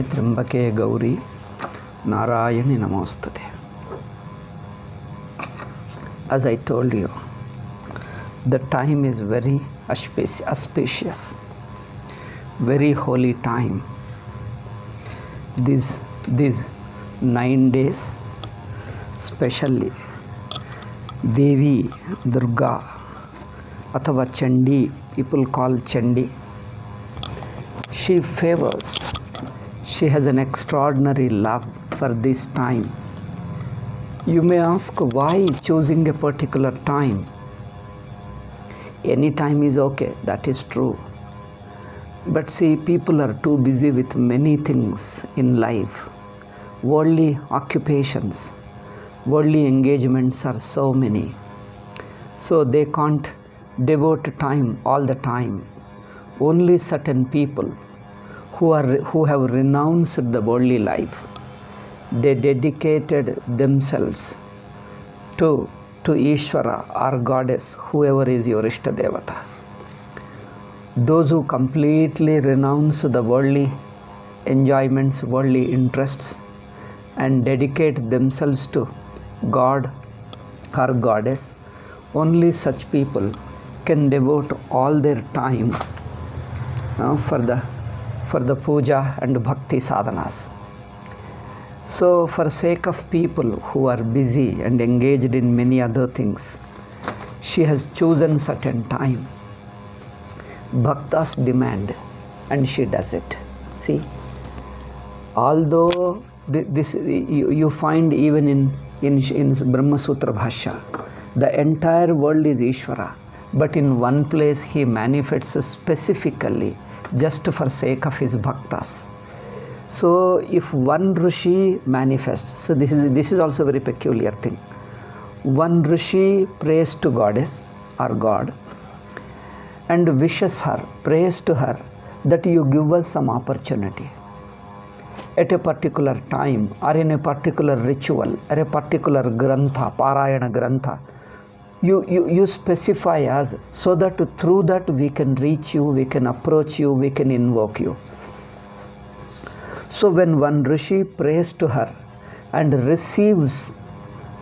त्र्यंबके गौरी नारायणी नमोस्तुते. As I told you, the time is very auspicious, very holy time. These 9 days, specially Devi Durga athava Chandi, people call Chandi, she favors, she has an extraordinary love for this time. You may ask, why choosing a particular time? Any time is okay, that is true. But see, people are too busy with many things in life. Worldly occupations, worldly engagements are so many. So they can't devote time all the time. Only certain people who have renounced the worldly life, they dedicated themselves to Ishvara or Goddess, whoever is your Ishta Devata. Those who completely renounce the worldly enjoyments, worldly interests, and dedicate themselves to God or Goddess, only such people can devote all their time for the puja and bhakti sadhanas. So for sake of people who are busy and engaged in many other things, she has chosen certain time. Bhaktas demand, and she does it. See, although this you find even in Brahma Sutra Bhashya, the entire world is Ishvara, but in one place he manifests specifically just for sake of his bhaktas. So if one Rishi manifests, so this is also a very peculiar thing. One Rishi prays to Goddess or God and wishes her, prays to her that you give us some opportunity at a particular time or in a particular ritual or a particular grantha, Parayana grantha. You specify us so that through that we can reach you, we can approach you, we can invoke you. So when one Rishi prays to her and receives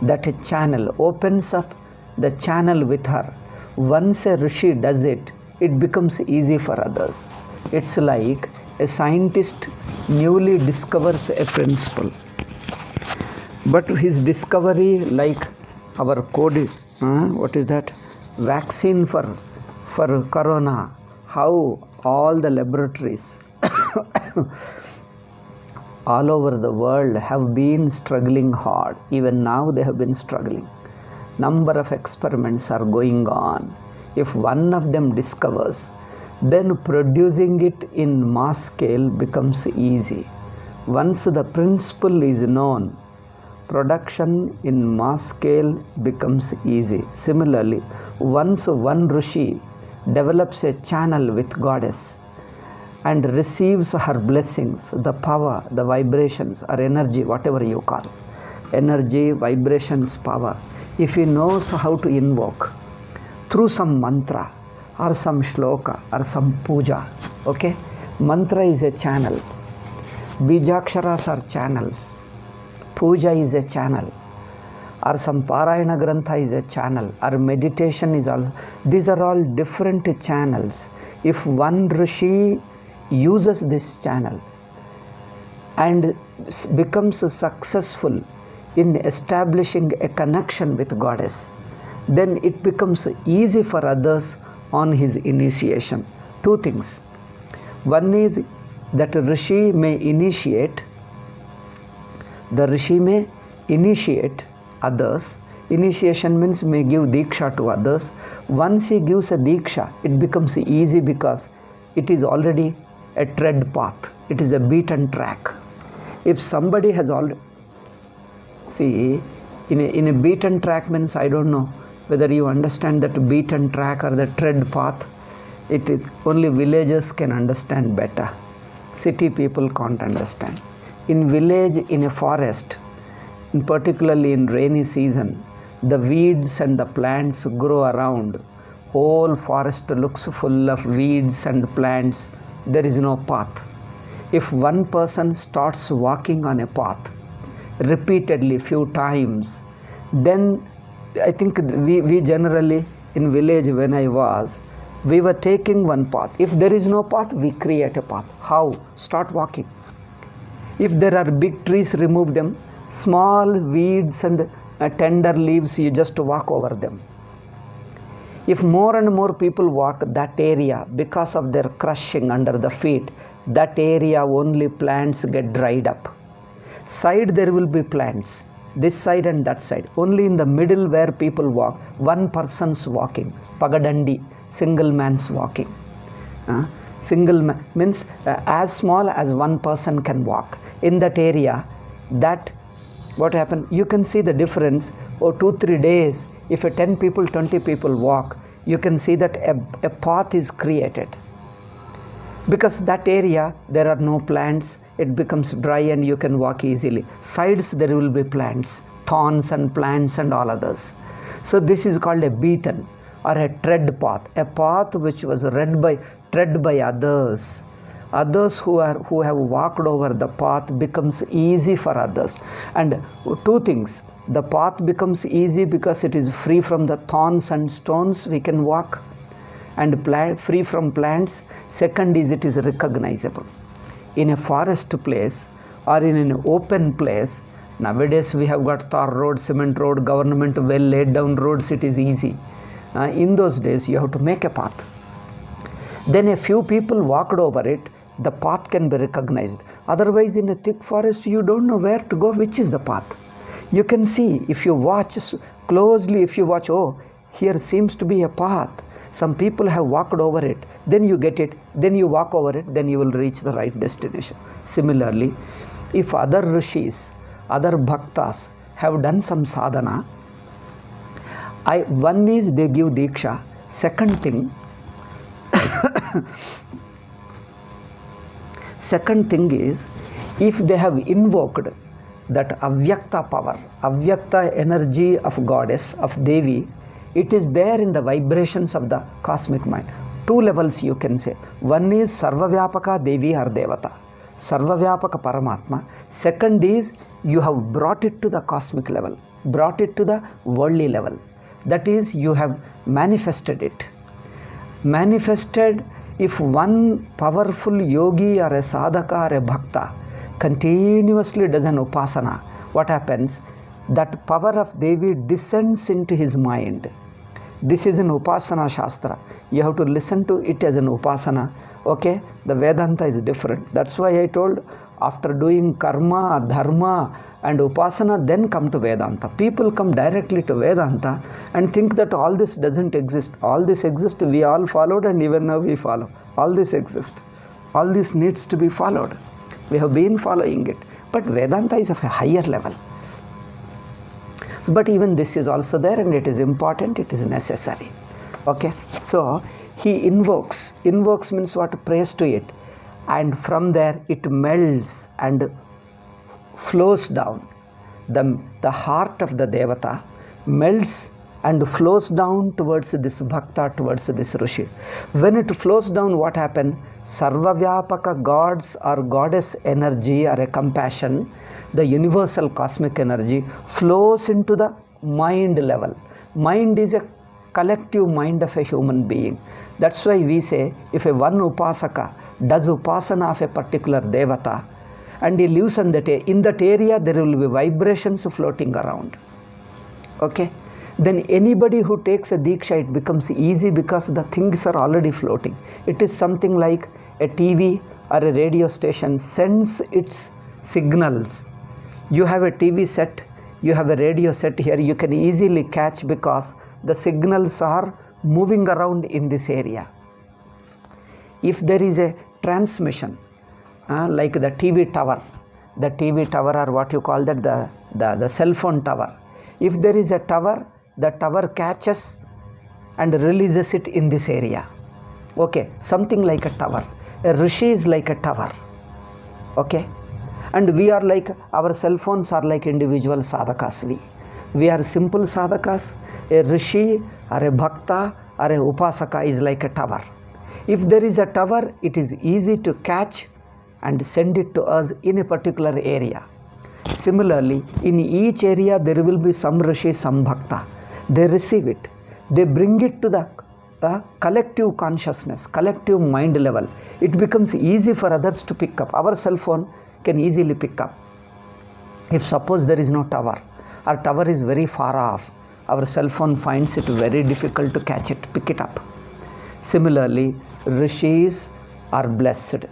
that channel, opens up the channel with her, once a Rishi does it, it becomes easy for others. It's like a scientist newly discovers a principle, but his discovery, like our COVID, what is that? Vaccine for corona, how all the laboratories all over the world have been struggling hard. Even now they have been struggling. Number of experiments are going on. If one of them discovers, then producing it in mass scale becomes easy. Once the principle is known, production in mass scale becomes easy. Similarly, once one Rishi develops a channel with Goddess and receives her blessings, the power, the vibrations or energy, whatever you call, energy, vibrations, power, if he knows how to invoke through some mantra or some shloka or some puja, okay? Mantra is a channel, bijaksharas are channels, puja is a channel, or some Parayana grantha is a channel, or meditation is also, these are all different channels. If one Rishi uses this channel and becomes successful in establishing a connection with Goddess, then it becomes easy for others on his initiation. Two things. One is that Rishi may initiate, the Rishi may initiate others. Initiation means may give diksha to others. Once he gives a diksha, it becomes easy because it is already a tread path, it is a beaten track. If somebody has already, see, in a beaten track means, I don't know whether you understand that beaten track or the tread path. It is only villagers can understand better. City people can't understand. In village, in a forest, and particularly in rainy season, the weeds and the plants grow around. Whole forest looks full of weeds and plants. There is no path. If one person starts walking on a path repeatedly few times, then I think we generally in village when I was, we were taking one path. If there is no path, we create a path. How? Start walking. If there are big trees, remove them. Small weeds and tender leaves, you just walk over them. If more and more people walk that area, because of their crushing under the feet, that area only plants get dried up. Side there will be plants, this side and that side. Only in the middle where people walk, one person's walking. Pagadandi, single man's walking. Single man means as small as one person can walk. In that area, that what happened, you can see the difference. 2-3 days, if a 10 people 20 people walk, you can see that a path is created, because that area there are no plants, it becomes dry and you can walk easily. Sides there will be plants, thorns and plants and all others. So this is called a beaten or a tread path, a path which was tread by others. Others who have walked over the path becomes easy for others. And two things, the path becomes easy because it is free from the thorns and stones, we can walk, and free from plants. Second is it is recognizable. In a forest place or in an open place, nowadays we have got tar road, cement road, government well laid down roads, it is easy. In those days you have to make a path. Then a few people walked over it, the path can be recognized. Otherwise in a thick forest you don't know where to go, which is the path. You can see, if you watch closely, if you watch, oh, here seems to be a path, some people have walked over it, then you get it, then you walk over it, then you will reach the right destination. Similarly, if other rishis, other bhaktas have done some sadhana, one is they give diksha. Second thing is, if they have invoked that avyakta power, avyakta energy of goddess, of Devi, it is there in the vibrations of the cosmic mind. Two levels you can say. One is Sarvavyapaka Devi or Devata, Sarvavyapaka Paramatma. Second is you have brought it to the cosmic level, brought it to the worldly level. That is, you have manifested it. Manifested, if one powerful yogi or a sadhaka or a bhakta continuously does an upasana, what happens? That power of Devi descends into his mind. This is an upasana shastra. You have to listen to it as an upasana. Okay, the Vedanta is different. That's why I told, after doing karma, dharma and upasana, then come to Vedanta. People come directly to Vedanta and think that all this doesn't exist. All this exists, we all followed, and even now we follow. All this exists. All this needs to be followed. We have been following it. But Vedanta is of a higher level. But even this is also there, and it is important, it is necessary. Okay, so he invokes means what? Prays to it, and from there it melts and flows down. The heart of the devata melts and flows down towards this bhakta, towards this rishi. When it flows down, what happens? Sarvavyapaka gods or goddess energy or a compassion, the universal cosmic energy, flows into the mind level. Mind is a collective mind of a human being. That's why we say, if a one upasaka does upasana of a particular devata and he lives in that area, there will be vibrations floating around. Okay, then anybody who takes a diksha, it becomes easy because the things are already floating. It is something like a TV or a radio station sends its signals. You have a TV set, you have a radio set here, you can easily catch because the signals are moving around in this area. If there is a transmission, like the TV tower or what you call that, the cell phone tower. If there is a tower, the tower catches and releases it in this area. Okay, something like a tower. A rishi is like a tower. Okay, and we are like, our cell phones are like individual sadhakas. We are simple sadhakas. A rishi or a bhakta or a upasaka is like a tower. If there is a tower, it is easy to catch and send it to us in a particular area. Similarly, in each area there will be some Rishi, some Bhakta. They receive it. They bring it to the collective consciousness, collective mind level. It becomes easy for others to pick up. Our cell phone can easily pick up. If suppose there is no tower, our tower is very far off, our cell phone finds it very difficult to catch it, pick it up. Similarly, Rishis are blessed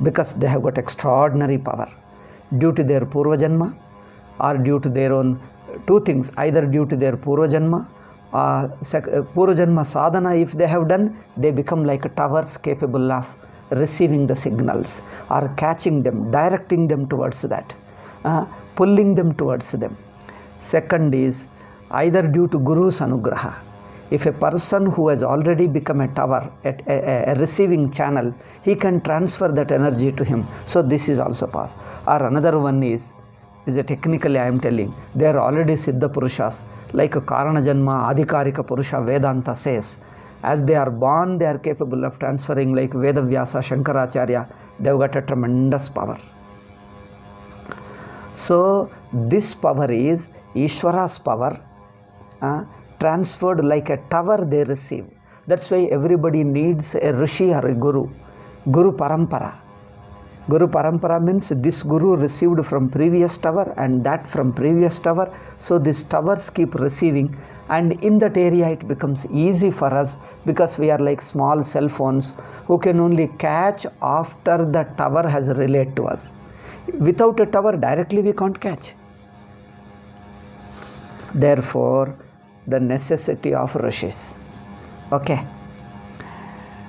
because they have got extraordinary power due to their Purva Janma or due to their own two things, either due to their Purva Janma, Purva Janma sadhana if they have done, they become like towers capable of receiving the signals or catching them, directing them towards that, pulling them towards them. Second is either due to Guru's Anugraha. If a person who has already become a tower, a receiving channel, he can transfer that energy to him. So this is also possible. Or another one is a technically I am telling, they are already Siddha Purushas, like Karana Janma, Adhikarika Purusha, Vedanta says. As they are born, they are capable of transferring, like Veda Vyasa, Shankaracharya, they have got a tremendous power. So this power is Ishvara's power, transferred like a tower they receive. That's why everybody needs a Rishi or a Guru. Guru Parampara. Guru Parampara means this Guru received from previous tower and that from previous tower. So these towers keep receiving, and in that area it becomes easy for us because we are like small cell phones who can only catch after the tower has relayed to us. Without a tower directly we can't catch. Therefore, the necessity of Rishis. Okay.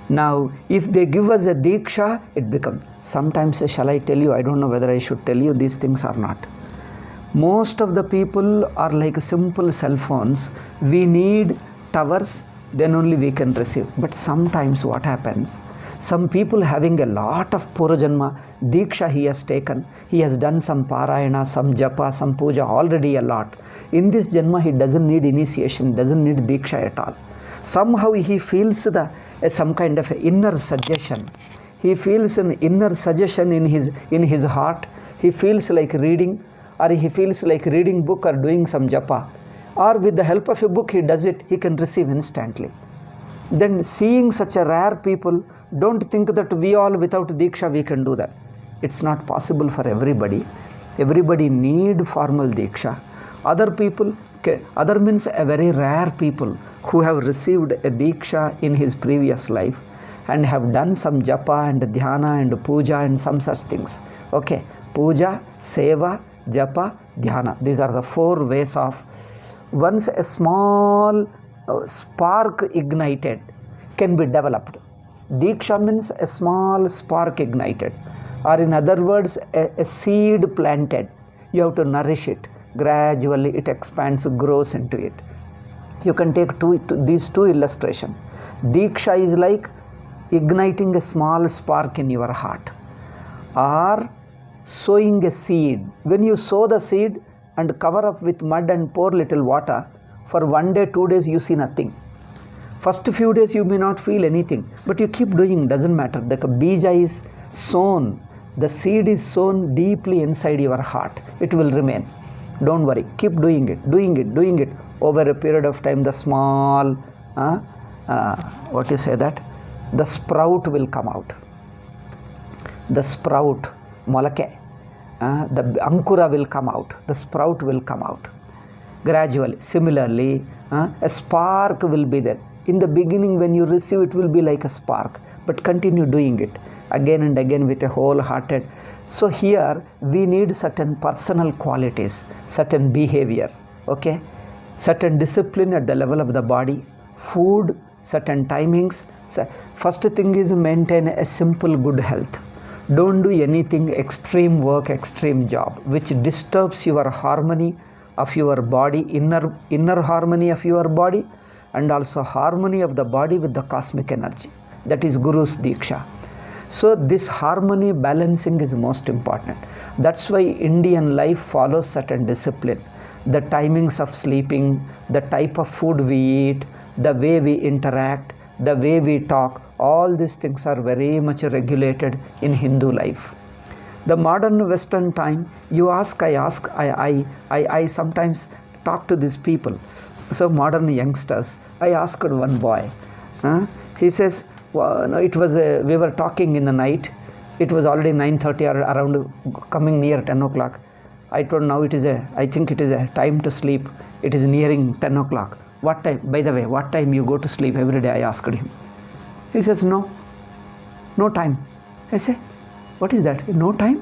Now, if they give us a Diksha, it becomes, sometimes shall I tell you, I don't know whether I should tell you these things or not. Most of the people are like simple cell phones. We need towers, then only we can receive. But sometimes what happens, some people having a lot of Purajanma, Diksha he has taken, he has done some Parayana, some Japa, some Puja, already a lot. In this Janma he doesn't need initiation, doesn't need Diksha at all. Somehow he feels some kind of inner suggestion. He feels an inner suggestion in his heart. He feels like reading, or he feels like reading book or doing some Japa. Or with the help of a book he does it, he can receive instantly. Then seeing such a rare people, don't think that we all without Diksha we can do that. It's not possible for everybody. Everybody need formal Diksha. Other people, other means a very rare people who have received a Diksha in his previous life and have done some Japa and Dhyana and Puja and some such things. Okay, Puja, Seva, Japa, Dhyana. These are the 4 ways of, once a small spark ignited can be developed. Diksha means a small spark ignited, or in other words, a seed planted. You have to nourish it. Gradually it expands, grows into it. You can take these two illustrations. Diksha is like igniting a small spark in your heart, or sowing a seed. When you sow the seed and cover up with mud and pour little water, for 1 day, 2 days you see nothing. First few days you may not feel anything, but you keep doing, doesn't matter. The bija is sown, the seed is sown deeply inside your heart. It will remain. Don't worry, keep doing it, doing it, doing it. Over a period of time, the small, what you say that? The sprout will come out. The sprout, molake, the ankura will come out. The sprout will come out. Gradually, similarly, a spark will be there. In the beginning, when you receive, it will be like a spark. But continue doing it again and again with a wholehearted. So here we need certain personal qualities, certain behavior, okay, certain discipline at the level of the body, food, certain timings. So first thing is maintain a simple good health. Don't do anything extreme work, extreme job, which disturbs your harmony of your body, inner harmony of your body, and also harmony of the body with the cosmic energy. That is Guru's Diksha. So this harmony balancing is most important. That's why Indian life follows certain discipline. The timings of sleeping, the type of food we eat, the way we interact, the way we talk, all these things are very much regulated in Hindu life. The modern Western time, you ask, I sometimes talk to these people. So modern youngsters, I asked one boy, he says, well, no, it was we were talking in the night. It was already 9:30 or around, coming near 10 o'clock. I told, now I think it is a time to sleep. It is nearing 10 o'clock. What time, by the way, what time you go to sleep every day? I asked him. He says, no time. I say, what is that? No time?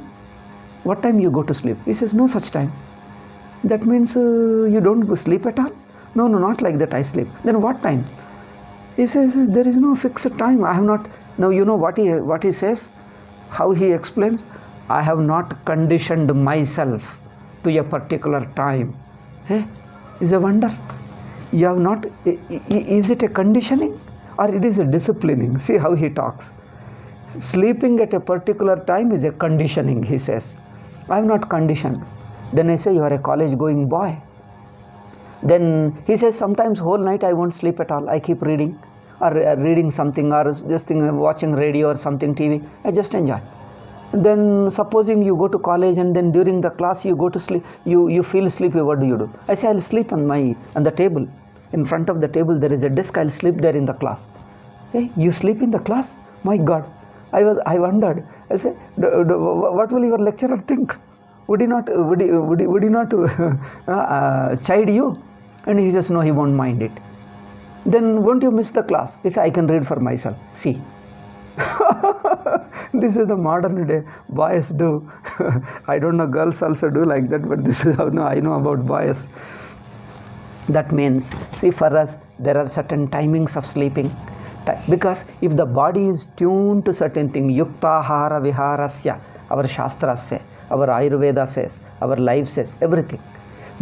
What time you go to sleep? He says, no such time. That means you don't go sleep at all? No, not like that I sleep. Then what time? He says, there is no fixed time. I have not. Now you know what he says? How he explains? I have not conditioned myself to a particular time. Hey, is a wonder. You have not. Is it a conditioning or it is a disciplining? See how he talks. Sleeping at a particular time is a conditioning, he says. I have not conditioned. Then I say, you are a college going boy. Then he says, sometimes whole night I won't sleep at all. I keep reading or reading something or just watching radio or something TV. I just enjoy. Then supposing you go to college and then during the class you go to sleep, you feel sleepy, what do? I say, I'll sleep on the table. In front of the table there is a desk, I'll sleep there in the class. Hey, you sleep in the class? My God. I wondered. I said, what will your lecturer think? Would he not chide you? And he says, no, he won't mind it. Then won't you miss the class? He said, I can read for myself. See. This is the modern day boys do. I don't know, girls also do like that, but this is how I know about boys. That means, see, for us, there are certain timings of sleeping. Because if the body is tuned to certain things, yuktahara viharasya, our shastras say, our Ayurveda says, our life says, everything.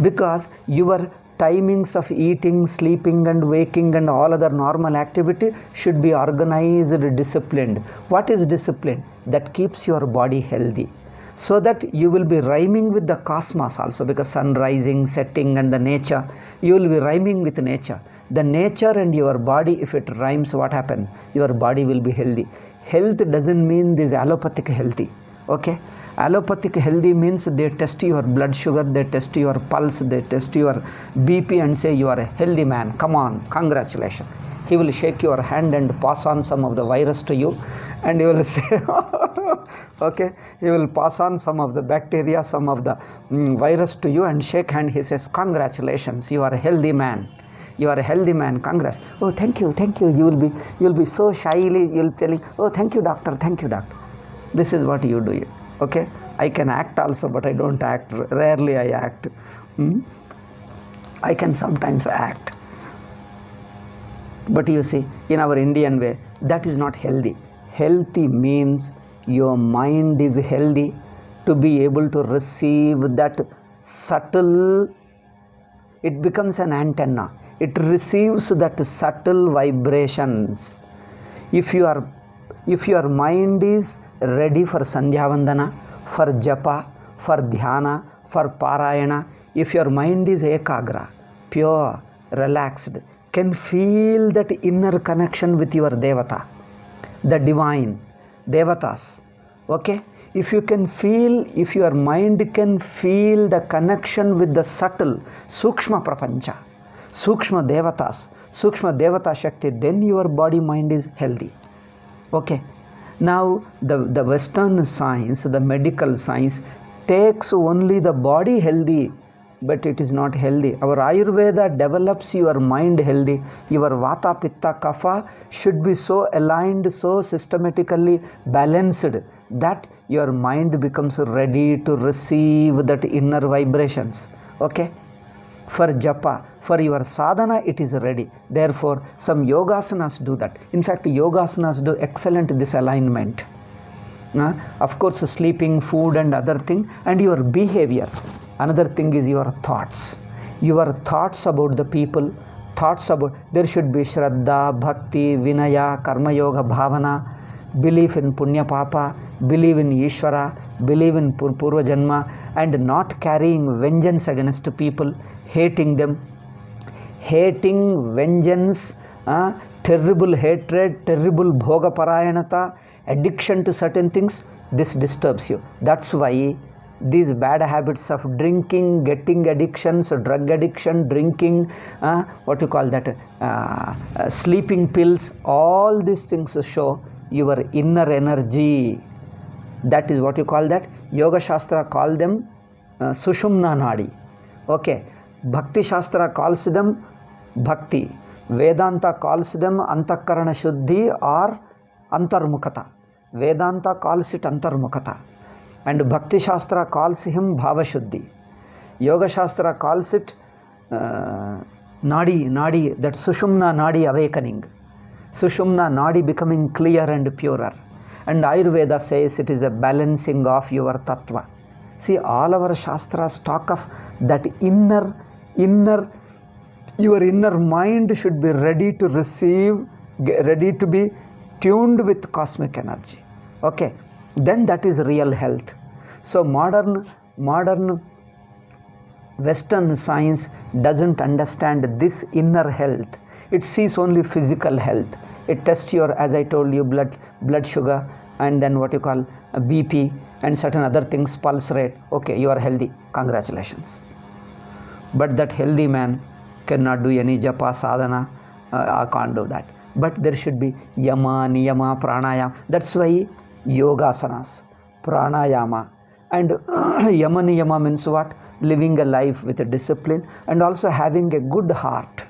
Because your timings of eating, sleeping and waking and all other normal activity should be organized, disciplined. What is discipline? That keeps your body healthy. So that you will be rhyming with the cosmos also, because sun rising, setting and the nature, you will be rhyming with nature. The nature and your body, if it rhymes, what happens? Your body will be healthy. Health doesn't mean this allopathic healthy. Okay? Allopathic healthy means they test your blood sugar, they test your pulse, they test your BP and say you are a healthy man. Come on, congratulations. He will shake your hand and pass on some of the virus to you, and you will say, okay, he will pass on some of the bacteria, some of the virus to you and shake hand. He says, congratulations, you are a healthy man. You are a healthy man, congrats. Oh, thank you. You will be so shyly, you will be telling, oh, thank you, doctor. This is what you do. Okay, I can act also, but I don't act. Rarely I act. I can sometimes act. But you see, in our Indian way, that is not healthy. Healthy means your mind is healthy to be able to receive that subtle, it becomes an antenna. It receives that subtle vibrations. If your mind is ready for Sandhya Vandana, for Japa, for Dhyana, for Parayana, if your mind is ekagra, pure, relaxed, can feel that inner connection with your Devata, the divine, Devatas. Okay? If you can feel, if your mind can feel the connection with the subtle, Sukshma Prapancha, Sukshma Devatas, Sukshma Devata Shakti, then your body mind is healthy. Okay. Now the Western science, the medical science takes only the body healthy, but it is not healthy. Our Ayurveda develops your mind healthy. Your Vata, Pitta, Kapha should be so aligned, so systematically balanced that your mind becomes ready to receive that inner vibrations. Okay? For Japa, for your sadhana, it is ready. Therefore, some yogasanas do that. In fact, yogasanas do excellent this alignment. Of course, sleeping, food and other thing, and your behavior. Another thing is your thoughts. Your thoughts about the people, thoughts about, there should be Shraddha, Bhakti, Vinaya, Karma Yoga, Bhavana, belief in Punya Papa, believe in Ishvara, believe in Purva Janma, and not carrying vengeance against people, hating them, hating vengeance, terrible hatred, terrible bhoga parayanata, addiction to certain things. this disturbs you. That's why these bad habits of drinking, getting addictions, drug addiction, drinking, sleeping pills, all these things show your inner energy. That is what you call that. Yoga Shastra call them Sushumna Nadi. Okay. Bhakti Shastra calls them Bhakti. Vedanta calls them Antakarana Shuddhi or Antarmukhata. Vedanta calls it Antarmukhata. And Bhakti Shastra calls him Bhava Shuddhi. Yoga Shastra calls it Nadi, that Sushumna Nadi awakening. Sushumna Nadi becoming clear and purer. And Ayurveda says it is a balancing of your tattva. See, all our Shastras talk of that your inner mind should be ready to receive, ready to be tuned with cosmic energy. Okay, then that is real health. So modern Western science doesn't understand this inner health. It sees only physical health. It tests your, as I told you, blood sugar, and then what you call BP and certain other things, pulse rate. Okay, you are healthy. Congratulations. But that healthy man cannot do any japa, sadhana, can't do that. But there should be yama, niyama, pranayama. That's why yogasanas, pranayama, and yama niyama means what? Living a life with a discipline and also having a good heart,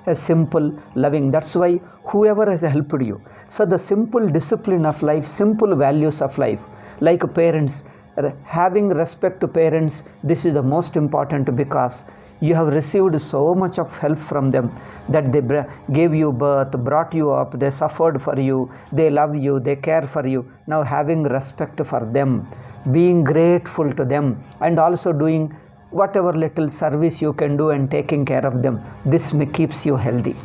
a simple, loving. That's why whoever has helped you. So the simple discipline of life, simple values of life, like parents, having respect to parents, this is the most important, because you have received so much of help from them, that they gave you birth, brought you up, they suffered for you, they love you, they care for you. Now having respect for them, being grateful to them, and also doing whatever little service you can do and taking care of them, this keeps you healthy.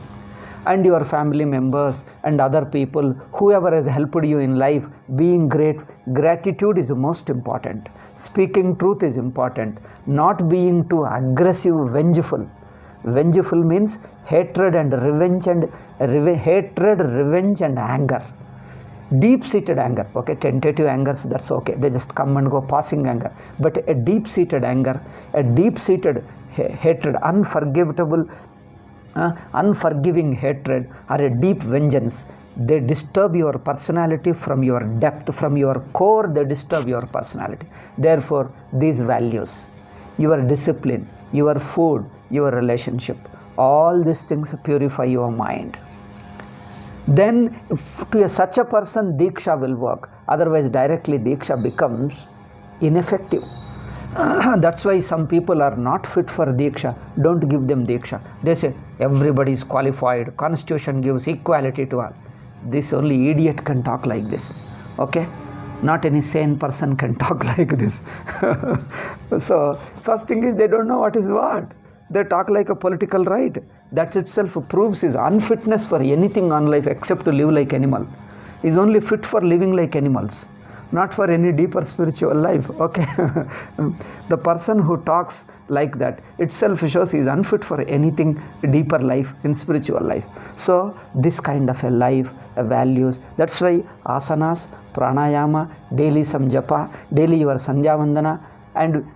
And your family members and other people, whoever has helped you in life, being gratitude is most important. Speaking truth is important. Not being too aggressive, vengeful. Vengeful means hatred and revenge and anger. Deep-seated anger. Okay, tentative angers, that's okay. They just come and go, passing anger. But a deep-seated anger, a deep-seated hatred, unforgiving hatred, or a deep vengeance, they disturb your personality from your depth, from your core, they disturb your personality. Therefore, these values, your discipline, your food, your relationship, all these things purify your mind. Then to such a person, Diksha will work. Otherwise, directly Diksha becomes ineffective. That's why some people are not fit for Diksha. Don't give them Diksha. They say, everybody is qualified. Constitution gives equality to all. This only idiot can talk like this. Okay? Not any sane person can talk like this. So, first thing is they don't know what is what. They talk like a political right. That itself proves his unfitness for anything on life except to live like animal. He is only fit for living like animals, not for any deeper spiritual life. Okay. The person who talks like that itself shows he is unfit for anything deeper life in spiritual life. So this kind of a life, values, that's why asanas, pranayama, daily some japa, daily your sandhya vandana, and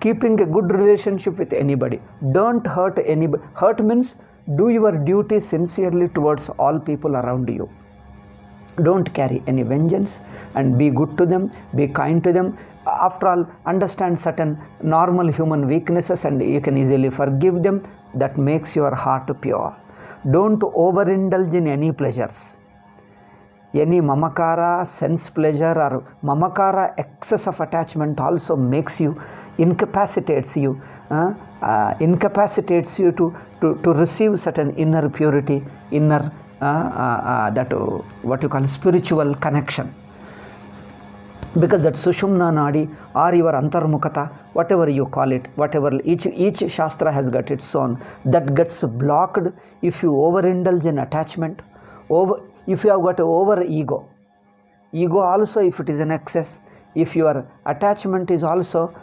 keeping a good relationship with anybody. Don't hurt anybody. Hurt means do your duty sincerely towards all people around you. Don't carry any vengeance and be good to them, be kind to them. After all, understand certain normal human weaknesses and you can easily forgive them. That makes your heart pure. Don't overindulge in any pleasures. Any mamakara, sense pleasure, or mamakara, excess of attachment also makes you, incapacitates you to receive certain inner purity, inner what you call spiritual connection. Because that Sushumna Nadi or your Antarmukhata, whatever you call it, whatever, each Shastra has got its own, that gets blocked if you overindulge in attachment, if you have got over ego also, if it is an excess, if your attachment is also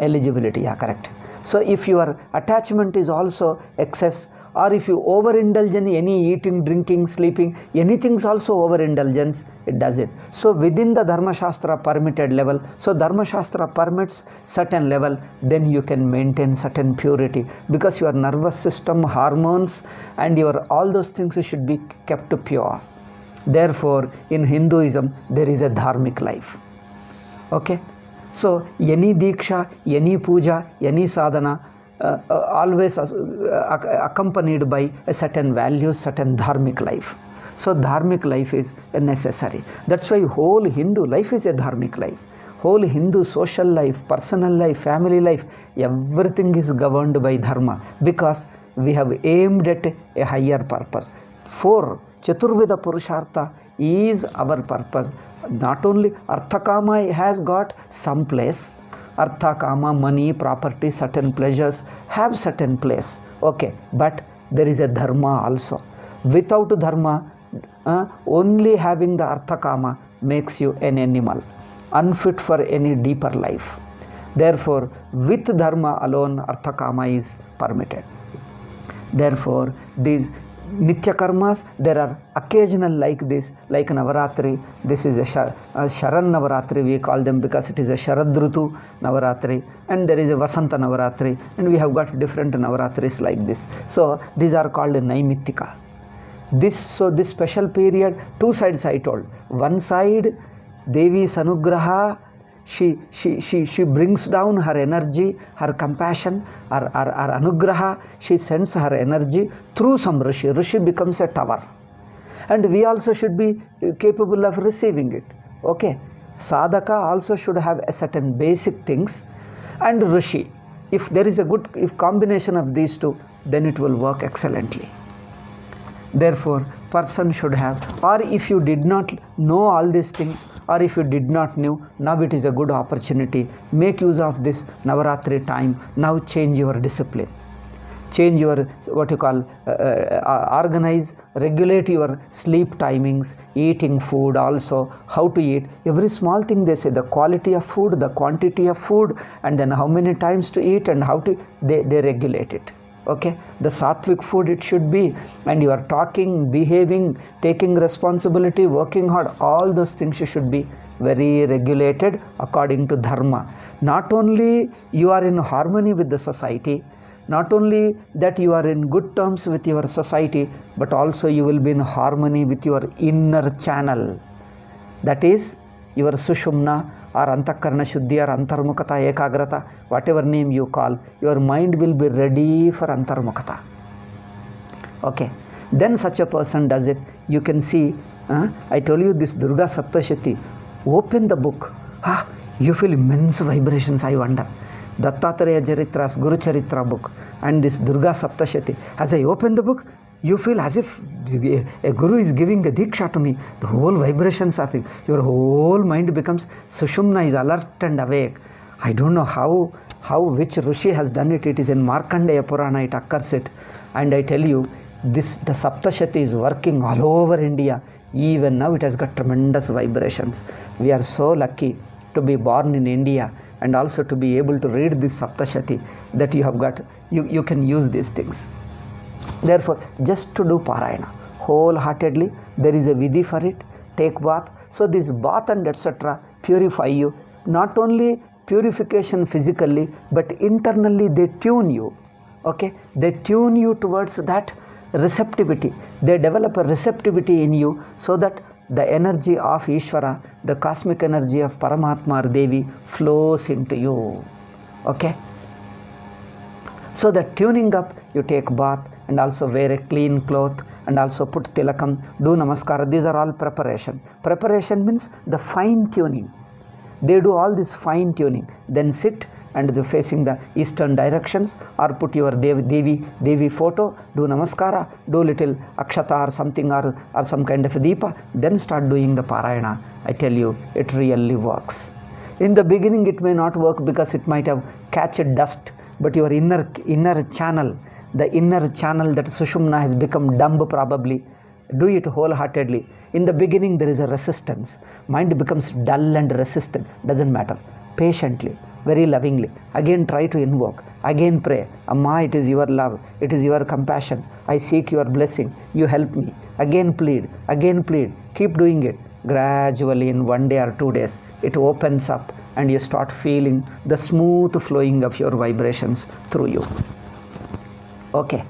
eligibility, yeah, correct. So if your attachment is also excess, or if you overindulge in any eating, drinking, sleeping, anything is also overindulgence, it does it. So within the Dharma Shastra permitted level, so Dharma Shastra permits certain level, then you can maintain certain purity, because your nervous system, hormones and your all those things should be kept pure. Therefore in Hinduism there is a dharmic life. Okay, so any diksha, any puja, any sadhana always accompanied by a certain values, certain dharmic life. So dharmic life is necessary. That's why whole Hindu life is a dharmic life. Whole Hindu social life, personal life, family life, everything is governed by dharma, because we have aimed at a higher purpose. 4 Chaturveda Purushartha is our purpose. Not only Arthakama has got some place, Arthakama, money, property, certain pleasures have certain place. Okay, but there is a dharma also. Without dharma, only having the Arthakama makes you an animal, unfit for any deeper life. Therefore, with dharma alone, Arthakama is permitted. Therefore, these Nitya karmas, there are occasional like this, like Navaratri. This is a Sharan Navaratri, we call them, because it is a Sharadrutu Navaratri, and there is a Vasanta Navaratri, and we have got different Navaratris like this. So these are called Naimittika. This special period, 2 sides I told. One side, Devi Sanugraha, she brings down her energy, her compassion, her anugraha. She sends her energy through some Rishi. Rishi becomes a tower, and we also should be capable of receiving it. Okay, sadhaka also should have a certain basic things, and Rishi. If there is a good combination of these two, then it will work excellently. Therefore, person should have, or if you did not know all these things, or if you did not know, now it is a good opportunity. Make use of this Navaratri time. Now change your discipline. Change your, organize, regulate your sleep timings, eating food also, how to eat. Every small thing they say, the quality of food, the quantity of food, and then how many times to eat and how to, they regulate it. Okay, the sattvic food it should be, and you are talking, behaving, taking responsibility, working hard, all those things should be very regulated according to dharma. Not only you are in harmony with the society, not only that you are in good terms with your society, but also you will be in harmony with your inner channel. That is your Sushumna or Antakarna Shuddhi or Antarmukata, Ekagrata, whatever name you call, your mind will be ready for Antarmukata. Okay, then such a person does it. You can see, I told you this Durga Saptashati, open the book, you feel immense vibrations, I wonder. Dattatreya Charitras, Guru Charitra book, and this Durga Saptashati. As I open the book, you feel as if a guru is giving a diksha to me. The whole vibrations are thing. Your whole mind becomes, Sushumna is alert and awake. I don't know how which Rishi has done it. It is in Markandeya Purana, it occurs it. And I tell you, the Saptashati is working all over India. Even now it has got tremendous vibrations. We are so lucky to be born in India and also to be able to read this Saptashati, that you have got, you can use these things. Therefore, just to do Parayana wholeheartedly, there is a vidhi for it. Take bath. So this bath and etc. purify you. Not only purification physically, but internally they tune you. Okay, they tune you towards that receptivity. They develop a receptivity in you, so that the energy of Ishvara, the cosmic energy of Paramatma or Devi flows into you. Okay. So that tuning up, you take bath and also wear a clean cloth and also put tilakam, do namaskara. These are all preparation. Preparation means the fine tuning. They do all this fine tuning. Then sit and facing the eastern directions, or put your Devi photo, do namaskara, do little akshata or something, or some kind of deepa, then start doing the Parayana. I tell you, it really works. In the beginning it may not work because it might have catched dust, but your inner channel, the inner channel that Sushumna has become dumb probably. Do it wholeheartedly. In the beginning there is a resistance. Mind becomes dull and resistant. Doesn't matter. Patiently, very lovingly. Again try to invoke. Again pray. Amma, it is your love. It is your compassion. I seek your blessing. You help me. Again plead. Again plead. Keep doing it. Gradually in 1 day or 2 days, it opens up and you start feeling the smooth flowing of your vibrations through you. Okay.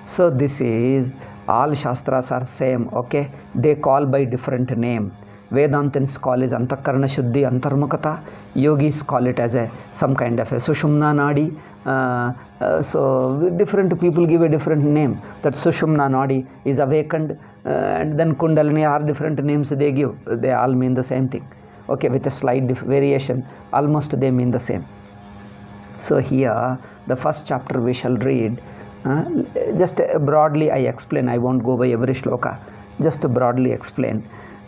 So this is, all Shastras are same, okay? They call by different name. Vedantins call it Antakarana Shuddhi, Antarmukata. Yogis call it as some kind of a Sushumna Nadi. So different people give a different name. That Sushumna Nadi is awakened, and then Kundalini are different names they give. They all mean the same thing. Okay, with a slight variation, almost they mean the same. So here, the first chapter we shall read. Just broadly I explain. I won't go by every shloka. Just broadly explain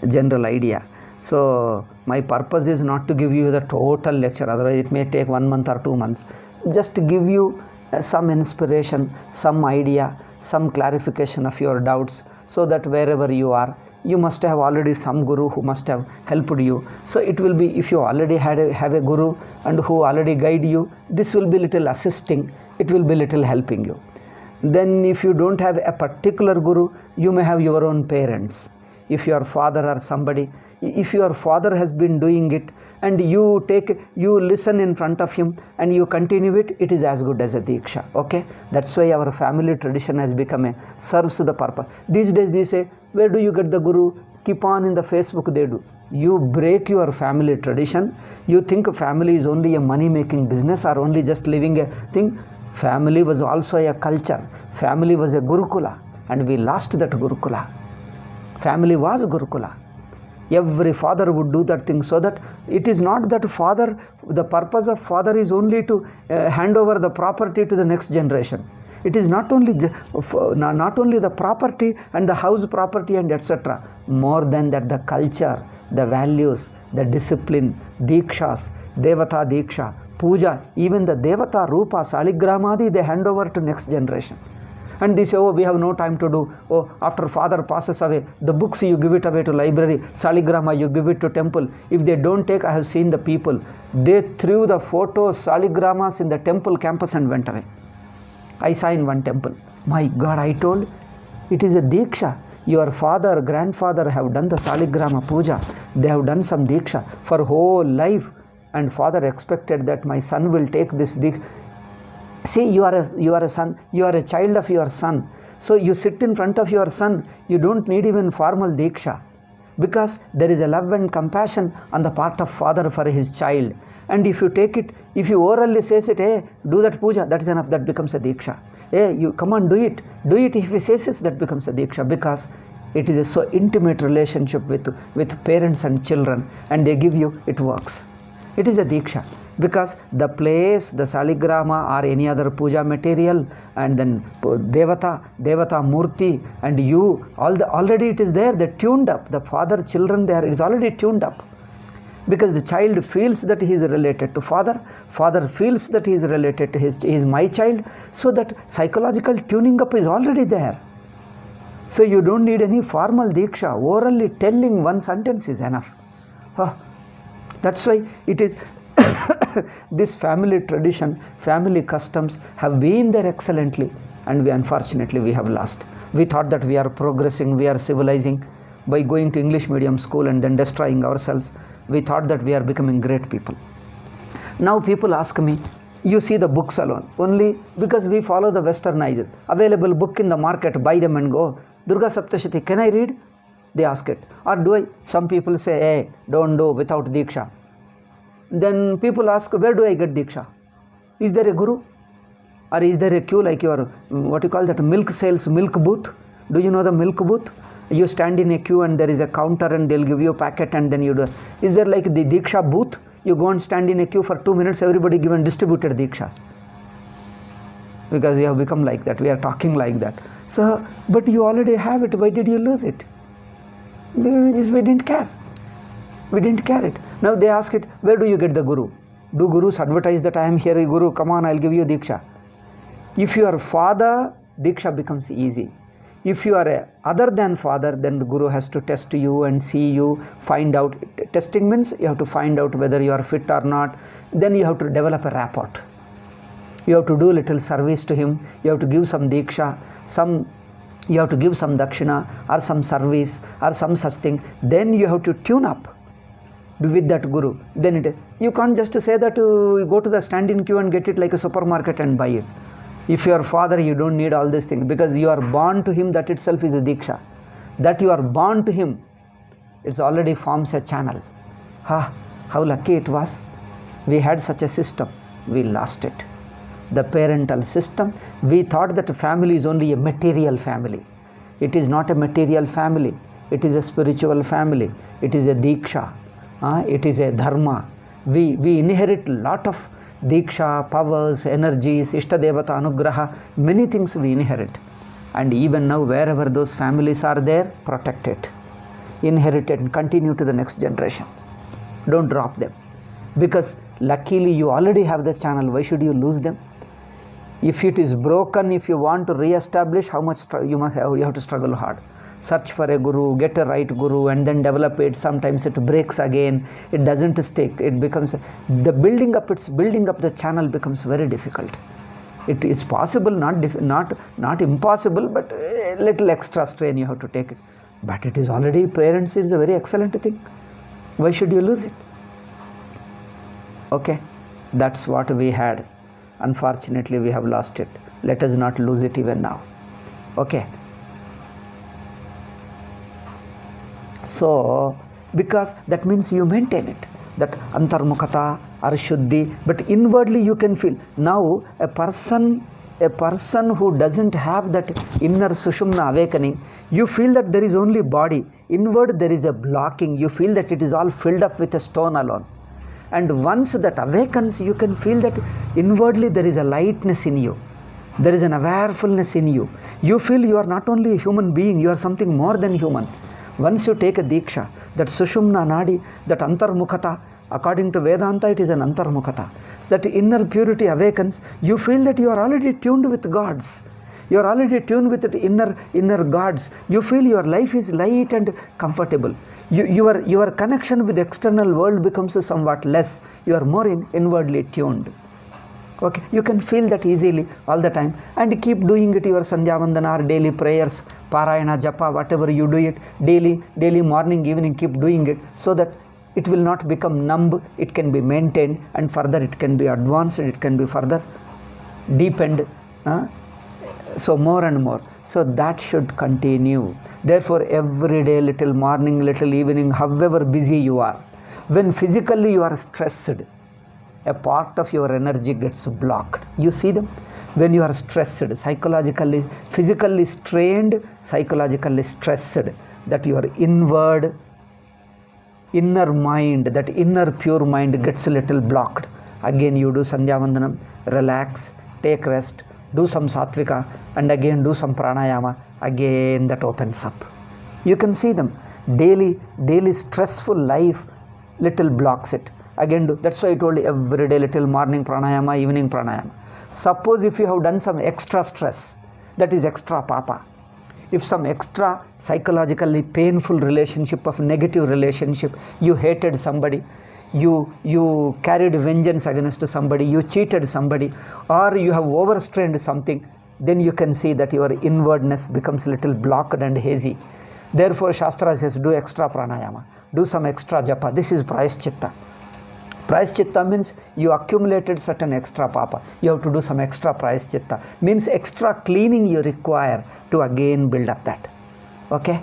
general idea. So my purpose is not to give you the total lecture, otherwise it may take 1 month or 2 months. Just to give you some inspiration, some idea, some clarification of your doubts, so that wherever you are, you must have already some guru who must have helped you. So it will be, if you already have a guru and who already guide you, this will be little assisting, it will be little helping you. Then if you don't have a particular guru, you may have your own parents. If your father or somebody, if your father has been doing it and you listen in front of him and you continue it, it is as good as a Diksha. Okay, that's why our family tradition has become serves the purpose. These days they say, where do you get the guru? Keep on in the Facebook they do. You break your family tradition. You think family is only a money making business or only just living a thing. Family was also a culture. Family was a Gurukula, and we lost that Gurukula. Family was Gurukula. Every father would do that thing, so that it is not that father, the purpose of father is only to hand over the property to the next generation. It is not only the property and the house property and etc. More than that, the culture, the values, the discipline, Dikshas, Devata Diksha, Puja, even the Devata Rupa, Saligramadi, they hand over to next generation. And they say, oh, we have no time to do. Oh, after father passes away, the books you give it away to library, Saligrama you give it to temple. If they don't take, I have seen the people, they threw the photos, Saligramas in the temple campus and went away. I saw in one temple. My God, I told, it is a Diksha. Your father, grandfather have done the Saligrama Puja. They have done some Diksha for whole life. And father expected that my son will take this Diksha. See, you are a son, you are a child of your son. So you sit in front of your son, you don't need even formal Diksha. Because there is a love and compassion on the part of father for his child. And if you take it, if you orally says it, hey, do that puja, that is enough, that becomes a Diksha. Hey, you come on, do it. Do it. If he says it, that becomes a Diksha. Because it is a so intimate relationship with parents and children. And they give you, it works. It is a Diksha. Because the place, the Saligrama or any other puja material, and then Devata Murti, and you, already it is there, they tuned up. The father, children there is already tuned up. Because the child feels that he is related to father, father feels that he is related to he is my child, so that psychological tuning up is already there. So you don't need any formal Diksha, orally telling one sentence is enough. That's why it is this family tradition, family customs have been there excellently, and unfortunately we have lost. We thought that we are progressing, we are civilizing by going to English medium school and then destroying ourselves. We thought that we are becoming great people. Now people ask me, you see the books alone, only because we follow the westernized, available book in the market, buy them and go. Durga Saptashati, can I read? They ask it. Or do I? Some people say, hey, don't do without Diksha. Then people ask, where do I get Diksha? Is there a guru? Or is there a queue like your, what you call that, milk sales, milk booth? Do you know the milk booth? You stand in a queue and there is a counter and they'll give you a packet and then you do. Is there like the Diksha booth? You go and stand in a queue for 2 minutes, everybody given distributed Dikshas. Because we have become like that, we are talking like that. So, but you already have it, why did you lose it? Because we didn't care. We didn't care it. Now they ask it, where do you get the guru? Do gurus advertise that I am here a guru, come on, I'll give you Diksha. If your father, Diksha becomes easy. If you are other than father, then the guru has to test you and see you, find out. Testing means you have to find out whether you are fit or not. Then you have to develop a rapport. You have to do little service to him. You have to give some diksha, you have to give some dakshina or some service or some such thing. Then you have to tune up with that guru. Then you can't just say that go to the stand-in queue and get it like a supermarket and buy it. If you are father, you don't need all these things, because you are born to him. That itself is a diksha. That you are born to him, it already forms a channel. How lucky it was. We had such a system. We lost it. The parental system. We thought that family is only a material family. It is not a material family. It is a spiritual family. It is a diksha. It is a dharma. We inherit a lot of diksha, powers, energies, Ishtadevata Anugraha, many things we inherit. And even now, wherever those families are there, protect it, inherit it, and continue to the next generation. Don't drop them, because luckily you already have the channel. Why should you lose them? If it is broken, if you want to re-establish, how much you have to struggle hard. Search for a guru, get a right guru, and then develop it. Sometimes it breaks again. It doesn't stick. It becomes the building up the channel becomes very difficult. It is possible, not impossible, but a little extra strain you have to take it. But it is already, parents is a very excellent thing. Why should you lose it? Okay, that's what we had. Unfortunately, we have lost it. Let us not lose it even now. Okay. So, because that means you maintain it, that antarmukhata or shuddhi, but inwardly you can feel. Now, a person who doesn't have that inner sushumna awakening, you feel that there is only body. Inward there is a blocking. You feel that it is all filled up with a stone alone. And once that awakens, you can feel that inwardly there is a lightness in you. There is an awarefulness in you. You feel you are not only a human being, you are something more than human. Once you take a diksha, that sushumna nadi, that antarmukhata, according to Vedanta, it is an antarmukhata. So that inner purity awakens, you feel that you are already tuned with gods. You are already tuned with the inner gods. You feel your life is light and comfortable. Your connection with the external world becomes somewhat less. You are more inwardly tuned. Okay, you can feel that easily all the time, and keep doing it. Your Sandhya Vandana or daily prayers, Parayana, Japa, whatever you do it, daily morning, evening, keep doing it, so that it will not become numb. It can be maintained, and further it can be advanced, and it can be further deepened. So more and more. So that should continue. Therefore, every day, little morning, little evening, however busy you are, when physically you are stressed, a part of your energy gets blocked. You see them? When you are stressed, psychologically, physically strained, psychologically stressed, that your inner mind, that inner pure mind gets a little blocked. Again you do Sandhya Vandanam, relax, take rest, do some Sattvika, and again do some Pranayama, again that opens up. You can see them. Daily stressful life little blocks it. Again do. That's why I told you, every day little morning pranayama, evening pranayama. Suppose if you have done some extra stress, that is extra papa. If some extra psychologically painful relationship, of negative relationship, you hated somebody, you carried vengeance against somebody, you cheated somebody, or you have overstrained something, then you can see that your inwardness becomes a little blocked and hazy. Therefore Shastra says, do extra pranayama, do some extra japa. This is prayaschitta. Prayaschitta means you accumulated certain extra papa. You have to do some extra prayaschitta. Means extra cleaning you require to again build up that. Okay?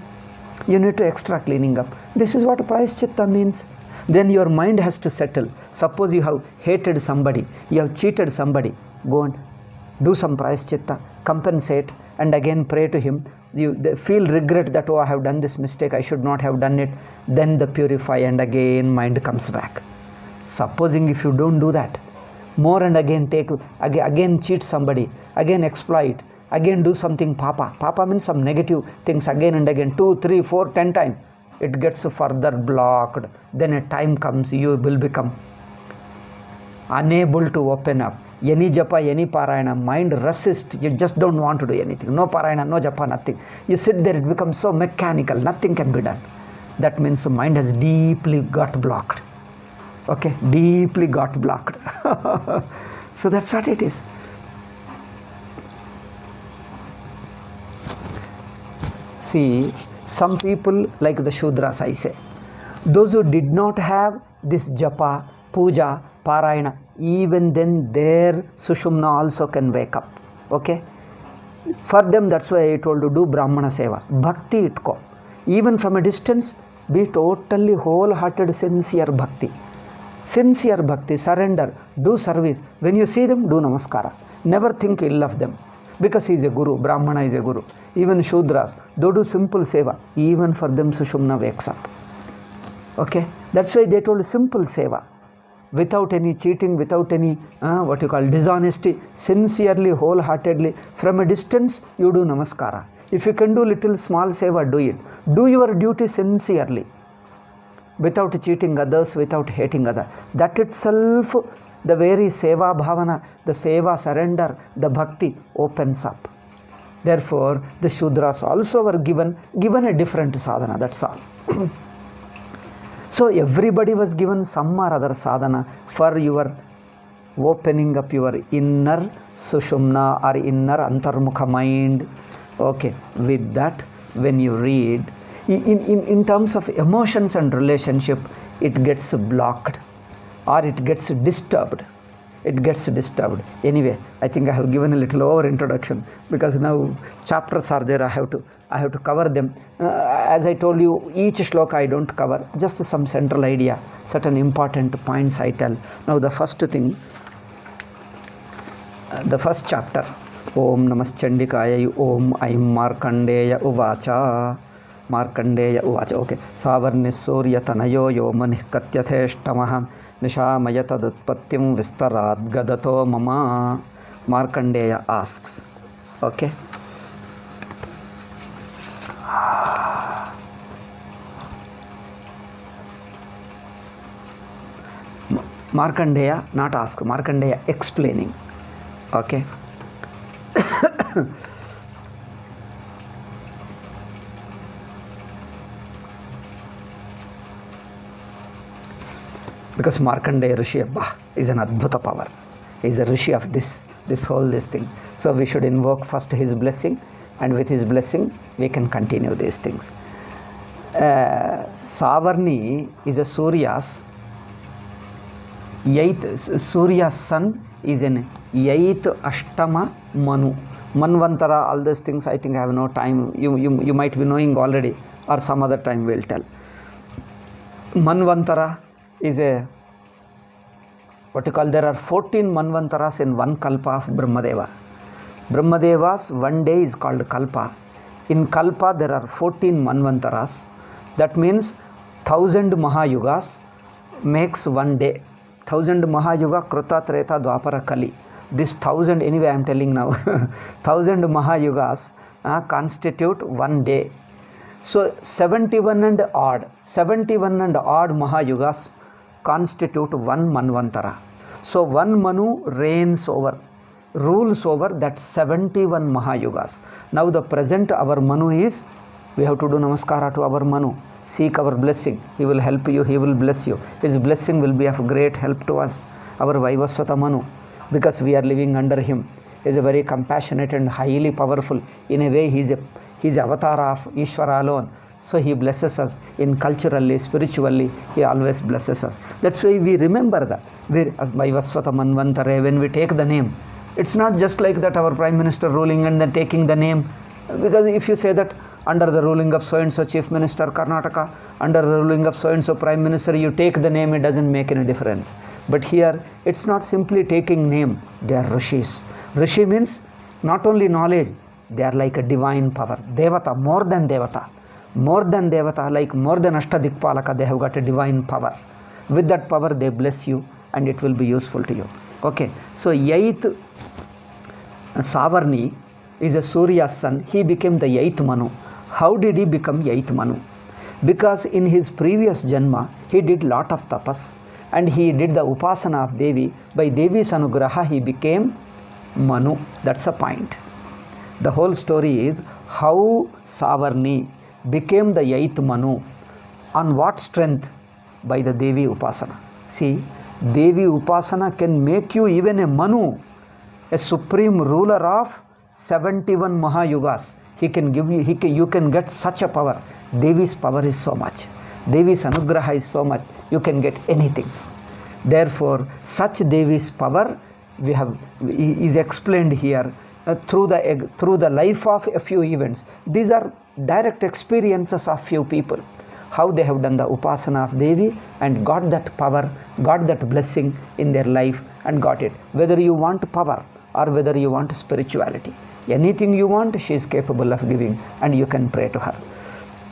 You need to extra cleaning up. This is what prayaschitta means. Then your mind has to settle. Suppose you have hated somebody, you have cheated somebody, go and do some prayaschitta, compensate, and again pray to him. You feel regret that, oh, I have done this mistake, I should not have done it. Then the purify, and again mind comes back. Supposing if you don't do that, more and again again cheat somebody, again exploit, again do something papa. Papa means some negative things again and again, 2, 3, 4, 10 times. It gets further blocked. Then a time comes, you will become unable to open up. Any japa, any parayana, mind resists. You just don't want to do anything. No parayana, no japa, nothing. You sit there, it becomes so mechanical, nothing can be done. That means the mind has deeply got blocked. Okay, deeply got blocked. So that's what it is. See, some people like the Shudras, I say, those who did not have this japa, puja, parayana, even then their sushumna also can wake up. Okay, for them, that's why I told you, do brahmana seva, bhakti itko. Even from a distance, be totally wholehearted, sincere bhakti. Sincere bhakti, surrender, do service. When you see them, do namaskara. Never think ill of them, because he is a guru, brahmana is a guru. Even Shudras, they do simple seva, even for them sushumna wakes up. Okay, that's why they told simple seva, without any cheating, without any what you call dishonesty, sincerely, wholeheartedly. From a distance, you do namaskara. If you can do little small seva, do it. Do your duty sincerely, without cheating others, without hating others. That itself, the very seva bhavana, the seva surrender, the bhakti opens up. Therefore, the Shudras also were given a different sadhana, that's all. So everybody was given some or other sadhana for your opening up your inner sushumna or inner antarmukha mind. Okay, with that, when you read, in terms of emotions and relationship, it gets blocked or it gets disturbed. It gets disturbed. Anyway, I think I have given a little over introduction, because now chapters are there. I have to cover them. As I told you, each shloka I don't cover, just some central idea, certain important points I tell. Now the first thing, the first chapter, Om Namaschandikaya, Om Aim Markandeya Uvacha. Markandeya Uvacha. Okay. Savarnisurya Tanayo Yo Manih Katyatheshtamaham Nishamayatadutpattim Vistarad Gadato Mama. Markandeya asks. Okay. Markandeya not ask, Markandeya explaining. Okay. Because Markandeya Rishi is an Adbhuta power. He is the Rishi of this thing. So we should invoke first his blessing, and with his blessing we can continue these things. Savarni is a Surya's son is an 8th Ashtama Manu. Manvantara, all these things I think I have no time. You might be knowing already, or some other time we'll tell. Manvantara is a, what you call, there are 14 Manvantaras in one Kalpa of Brahmadeva. Brahmadeva's one day is called Kalpa. In Kalpa there are 14 Manvantaras. That means 1000 Mahayugas makes one day. 1000 Mahayuga, Kruta, Treta, Dwapara, Kali. This 1000, anyway I am telling now, 1000 Mahayugas constitute one day. So 71 and odd Mahayugas constitute one Manvantara. So one Manu rules over that 71 Mahayugas. Now the present our Manu is, we have to do namaskara to our Manu. Seek our blessing. He will help you, he will bless you. His blessing will be of great help to us. Our Vaivasvata Manu, because we are living under him. He is a very compassionate and highly powerful. In a way, he is avatar of Ishvara alone. So he blesses us in culturally, spiritually, he always blesses us. That's why we remember that. As Vaivasvata Manvantare, when we take the name, it's not just like that our Prime Minister ruling and then taking the name. Because if you say that under the ruling of so-and-so Chief Minister Karnataka, under the ruling of so-and-so Prime Minister, you take the name, it doesn't make any difference. But here, it's not simply taking name, they are Rishis. Rishi means not only knowledge, they are like a divine power. Devata, more than Devata. More than Devata, like more than Ashtadikpalaka, they have got a divine power. With that power, they bless you and it will be useful to you. Okay, so 8th Savarni is a Surya's son. He became the 8th Manu. How did he become 8th Manu? Because in his previous Janma, he did lot of tapas and he did the upasana of Devi. By Devi's anugraha he became Manu. That's a point. The whole story is how Savarni became the 8th Manu. On what strength? By the Devi Upasana. See, Devi Upasana can make you even a Manu, a supreme ruler of 71 Mahayugas. He can give you, you can get such a power. Devi's power is so much. Devi's anugraha is so much. You can get anything. Therefore, such Devi's power is explained here through the life of a few events. These are direct experiences of few people, how they have done the upasana of Devi and got that power, got that blessing in their life and got it. Whether you want power or whether you want spirituality, anything you want, she is capable of giving, and you can pray to her.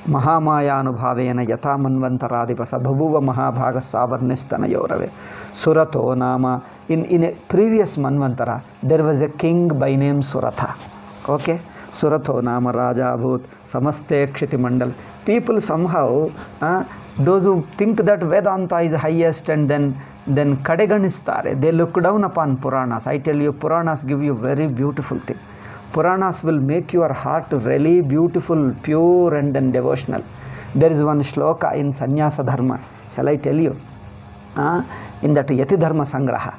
Mahamayānubhavena yatha manvantaradipasa bhabuva mahabhaga savarnistanayorave Surato nama. In a previous manvantara, there was a king by name Suratha. Okay? Surato nama raja bhut samaste kshiti mandal. People somehow, those who think that Vedanta is highest and then kadeganistare, they look down upon Puranas. I tell you, Puranas give you very beautiful thing. Puranas will make your heart really beautiful, pure and then devotional. There is one shloka in Sannyasa Dharma. Shall I tell you? In that Yati Dharma Sangraha,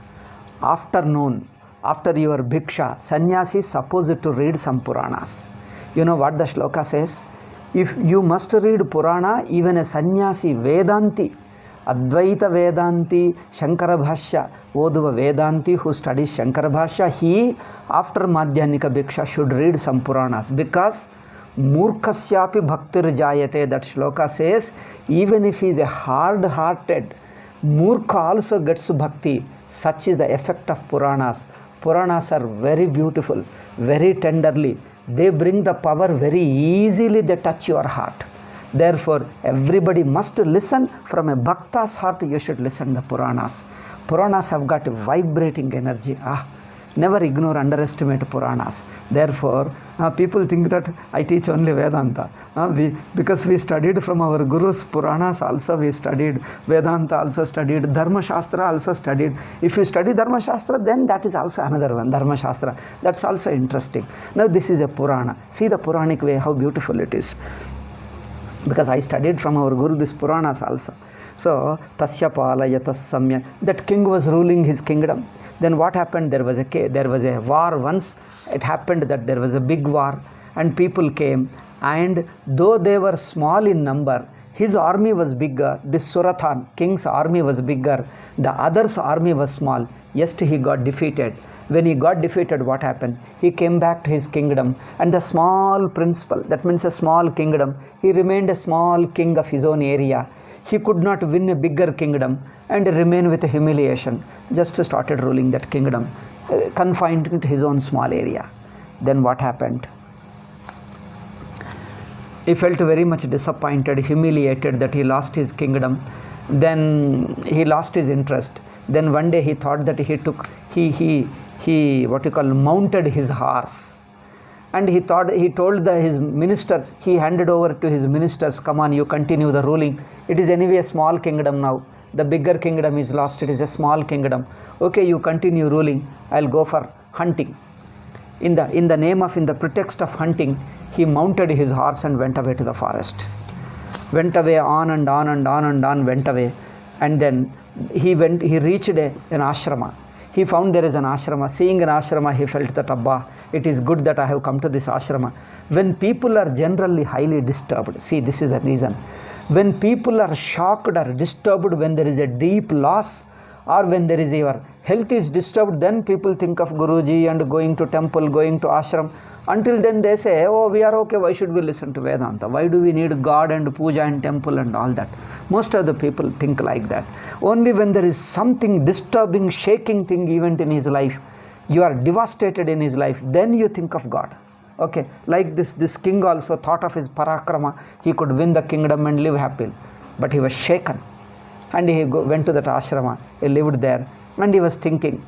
afternoon, after your bhiksha, sannyasi is supposed to read some Puranas. You know what the shloka says? If you must read Purana, even a sannyasi, Vedanti, Advaita Vedanti, Shankara Bhashya, Oduva Vedanti who studies Shankara Bhashya, he after Madhyanika Bhiksha should read some Puranas, because Murkhasyapi Bhaktir Jayate, that shloka says, even if he is a hard-hearted, Murkha also gets bhakti. Such is the effect of Puranas. Puranas are very beautiful, very tenderly. They bring the power very easily, they touch your heart. Therefore, everybody must listen from a bhakta's heart. You should listen to Puranas. Puranas have got a vibrating energy. Never ignore, underestimate Puranas. Therefore, people think that I teach only Vedanta. Because we studied from our Gurus, Puranas also we studied, Vedanta also studied, Dharma Shastra also studied. If you study Dharma Shastra, then that is also another one, Dharma Shastra. That's also interesting. Now this is a Purana. See the Puranic way, how beautiful it is. Because I studied from our Guru this Puranas also. So, Tasya Palayatas Samya, that king was ruling his kingdom. Then what happened? There was a war once. It happened that there was a big war and people came, and though they were small in number, his army was bigger. This Surathan, king's army was bigger. The other's army was small. Yes, he got defeated. When he got defeated, what happened? He came back to his kingdom, and the small principal, that means a small kingdom, he remained a small king of his own area. He could not win a bigger kingdom and remain with humiliation. Just started ruling that kingdom, confined to his own small area. Then what happened? He felt very much disappointed, humiliated that he lost his kingdom. Then he lost his interest. Then one day he thought that he mounted his horse. And he told his ministers, he handed over to his ministers, come on, you continue the ruling. It is anyway a small kingdom now. The bigger kingdom is lost, it is a small kingdom. Okay, you continue ruling, I'll go for hunting. In the pretext of hunting, he mounted his horse and went away to the forest. Went away on and on and on and on, went away. And then he reached an ashrama. He found there is an ashrama. Seeing an ashrama, he felt that, Abba, it is good that I have come to this ashrama. When people are generally highly disturbed, see, this is the reason. When people are shocked or disturbed, when there is a deep loss, or when there is your health is disturbed, then people think of Guruji and going to temple, going to ashram. Until then they say, oh, we are okay, why should we listen to Vedanta? Why do we need God and puja and temple and all that? Most of the people think like that. Only when there is something disturbing, shaking thing event in his life, you are devastated in his life, then you think of God. Okay, like this king also thought of his parakrama, he could win the kingdom and live happily. But he was shaken. And he went to that ashrama, he lived there, and he was thinking,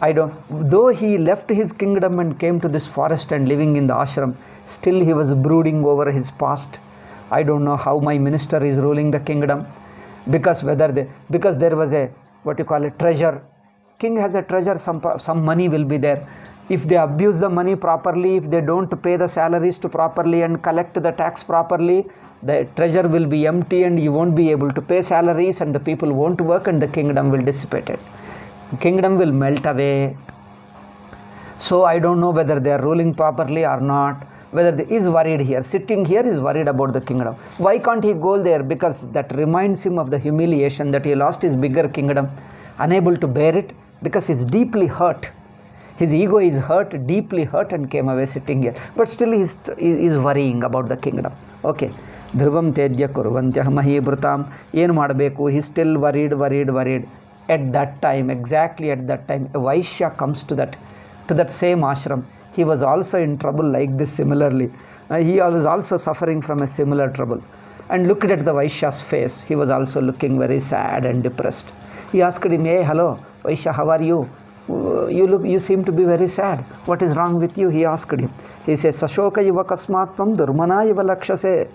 though he left his kingdom and came to this forest and living in the ashram, still he was brooding over his past. I don't know how my minister is ruling the kingdom. because because there was a, what you call a treasure. King has a treasure, some money will be there. If they abuse the money properly, if they don't pay the salaries to properly and collect the tax properly, the treasure will be empty and you won't be able to pay salaries and the people won't work and the kingdom will dissipate it. Kingdom will melt away. So I don't know whether they are ruling properly or not. Whether he is worried here, sitting here is worried about the kingdom. Why can't he go there? Because that reminds him of the humiliation that he lost his bigger kingdom, unable to bear it, because he's deeply hurt. His ego is hurt, deeply hurt, and came away sitting here. But still he is worrying about the kingdom. Okay. Dhruvam tedya kurvantyah mahibhrutam. Yen madabeku. He is still worried. At that time, exactly at that time, a Vaishya comes to that same ashram. He was also in trouble like this similarly. He was also suffering from a similar trouble. And looked at the Vaishya's face. He was also looking very sad and depressed. He asked him, hey, hello, Vaishya, how are you? You seem to be very sad. What is wrong with you? He asked him. He says, Sashoka yuva kasmatvam durmana yuva lakshase.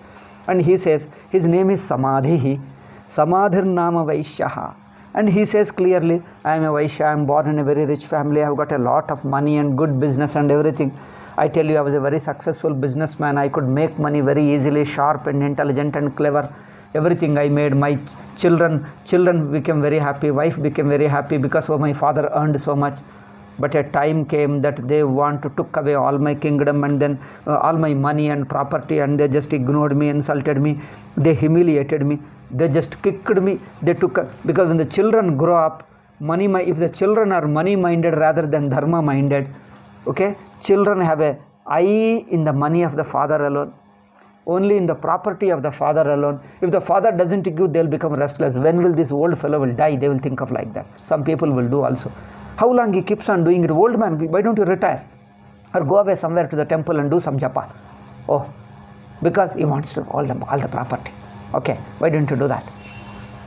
And he says, his name is Samadhi. Samadhir nama Vaishyaha. And he says clearly, I am a Vaishya, I am born in a very rich family, I have got a lot of money and good business and everything. I tell you, I was a very successful businessman. I could make money very easily, sharp and intelligent and clever. Everything I made, my children became very happy, wife became very happy because of my father earned so much. But a time came that they took away all my kingdom and then all my money and property, and they just ignored me, insulted me, they humiliated me, they just kicked me. They took, because when the children grow up, if the children are money minded rather than dharma minded, okay, children have a eye in the money of the father alone, only in the property of the father alone. If the father doesn't give, they'll become restless. When will this old fellow will die? They will think of like that. Some people will do also. How long he keeps on doing it? Old man, why don't you retire? Or go away somewhere to the temple and do some japa? Oh, because he wants to all the property. Okay, why don't you do that?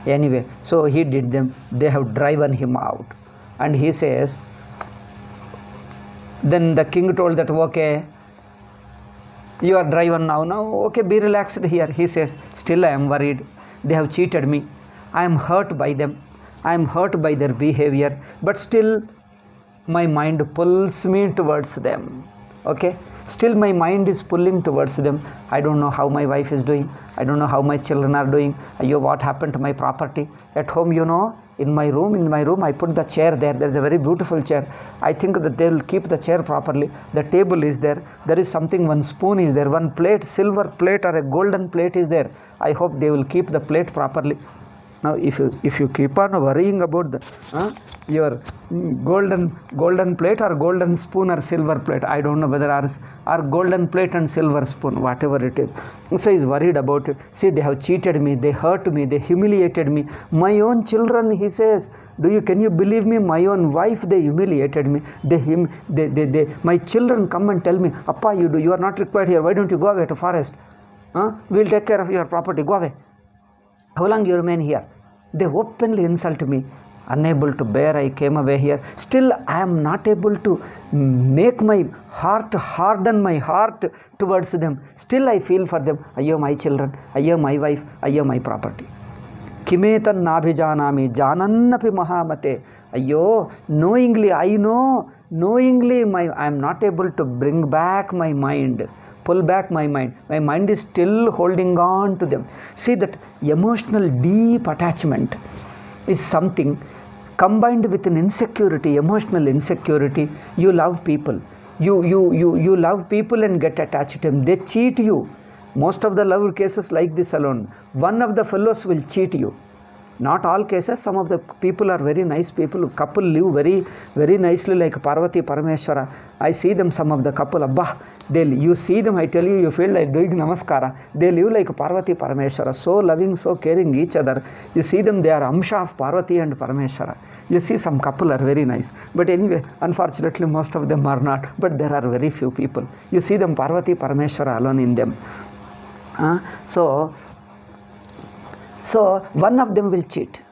Anyway, so he did them. They have driven him out. And he says, then the king told that, okay, you are driven now. Okay, be relaxed here. He says, still I am worried. They have cheated me. I am hurt by them. I am hurt by their behavior. But still, my mind pulls me towards them. Okay? Still my mind is pulling towards them. I don't know how my wife is doing. I don't know how my children are doing. What happened to my property? At home, in my room, I put the chair there. There's a very beautiful chair. I think that they will keep the chair properly. The table is there. There is something, one spoon is there, one plate, silver plate or a golden plate is there. I hope they will keep the plate properly. Now, if you keep on worrying about your golden plate or golden spoon or silver plate, I don't know whether are golden plate and silver spoon, whatever it is. So he's worried about it. See, they have cheated me, they hurt me, they humiliated me. My own children, he says, can you believe me? My own wife, they humiliated me. My children come and tell me, Appa, you are not required here. Why don't you go away to forest? We'll take care of your property. Go away. How long you remain here? They openly insult me. Unable to bear, I came away here. Still, I am not able to make my heart, harden my heart towards them. Still, I feel for them. Ayyo, my children. Ayyo, my wife. Ayyo, my property. Kimetan nabhijanami janannapi mahamate. Ayyo, knowingly, I know, I am not able to bring back my mind. Pull back my mind. My mind is still holding on to them. See, that emotional deep attachment is something combined with an insecurity, emotional insecurity. You love people. You love people and get attached to them. They cheat you. Most of the love cases like this alone. One of the fellows will cheat you. Not all cases. Some of the people are very nice people. Couple live very, very nicely like Parvati Parameshwara. I see them, some of the couple, Abba. You see them, I tell you, you feel like doing namaskara. They live like Parvati Parameshwara. So loving, so caring each other. You see them, they are Amsha of Parvati and Parameshwara. You see some couple are very nice. But anyway, unfortunately, most of them are not. But there are very few people. You see them, Parvati Parameshwara alone in them. So one of them will cheat,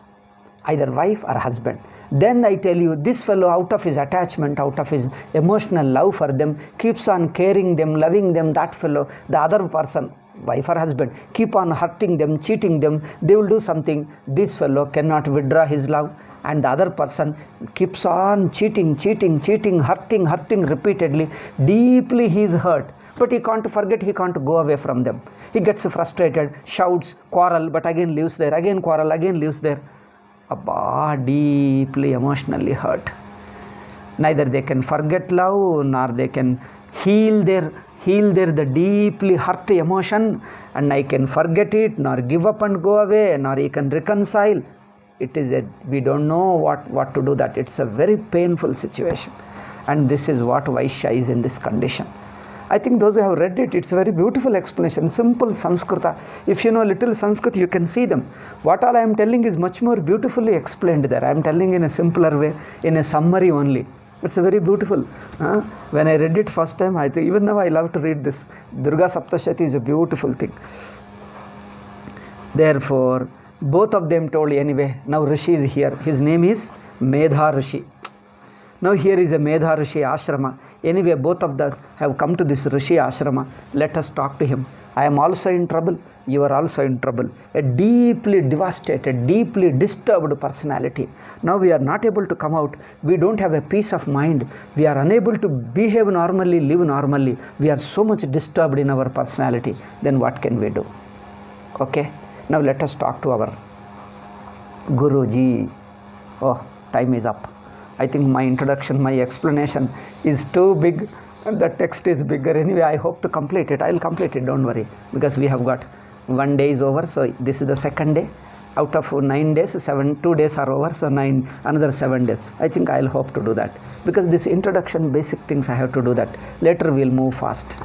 either wife or husband. Then I tell you, this fellow, out of his attachment, out of his emotional love for them, keeps on caring them, loving them. That fellow, the other person, wife or husband, keep on hurting them, cheating them, they will do something. This fellow cannot withdraw his love, and the other person keeps on cheating, hurting repeatedly. Deeply he is hurt, but he can't forget, he can't go away from them. He gets frustrated, shouts, quarrel, but again lives there, again quarrel, again lives there. Abba, deeply emotionally hurt. Neither they can forget love, nor they can heal their the deeply hurt emotion, and I can forget it, nor give up and go away, nor he can reconcile. It is we don't know what to do that. It's a very painful situation, and this is what Vaishya is in this condition. I think those who have read it, it's a very beautiful explanation, simple Sanskrita. If you know little Sanskrit, you can see them. What all I am telling is much more beautifully explained there. I am telling in a simpler way, in a summary only. It's a very beautiful. When I read it first time, I think even now I love to read this. Durga Saptashati is a beautiful thing. Therefore, both of them told anyway. Now Rishi is here. His name is Medha Rishi. Now here is a Medha Rishi ashrama. Anyway, both of us have come to this Rishi ashrama. Let us talk to him. I am also in trouble. You are also in trouble. A deeply devastated, deeply disturbed personality. Now we are not able to come out. We don't have a peace of mind. We are unable to behave normally, live normally. We are so much disturbed in our personality. Then what can we do? Okay. Now let us talk to our Guruji. Oh, time is up. I think my introduction, my explanation is too big, and the text is bigger. Anyway, I hope to complete it. I will complete it, don't worry, because we have got 1 day is over. So this is the second day. Out of 9 days, 2 days are over. So another 7 days. I think I will hope to do that, because this introduction, basic things I have to do that. Later we will move fast.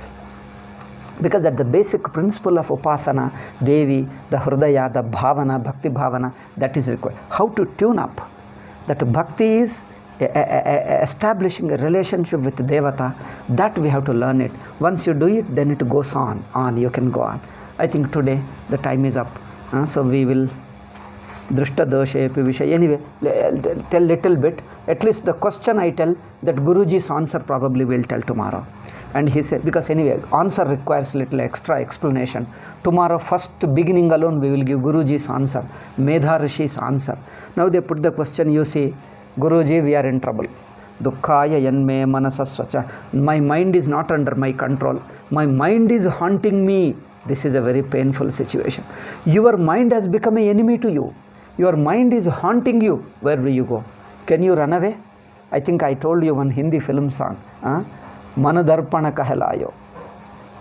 Because that the basic principle of Upasana, Devi, the Hridaya, the Bhavana, Bhakti Bhavana, that is required. How to tune up. That Bhakti is establishing a relationship with Devata. That we have to learn it. Once you do it, then it goes on. You can go on. I think today the time is up. So we will Drishta Doshe Vishay. Anyway, tell little bit. At least the question I tell, that Guruji's answer probably will tell tomorrow. And he said, because anyway, answer requires little extra explanation. Tomorrow, first beginning alone, we will give Guruji's answer, Medha Rishi's answer. Now they put the question, you see, Guruji, we are in trouble. Dukkhaya yanme manasasvacha. My mind is not under my control. My mind is haunting me. This is a very painful situation. Your mind has become an enemy to you. Your mind is haunting you. Where do you go? Can you run away? I think I told you one Hindi film song. Manadarpana kahelayo.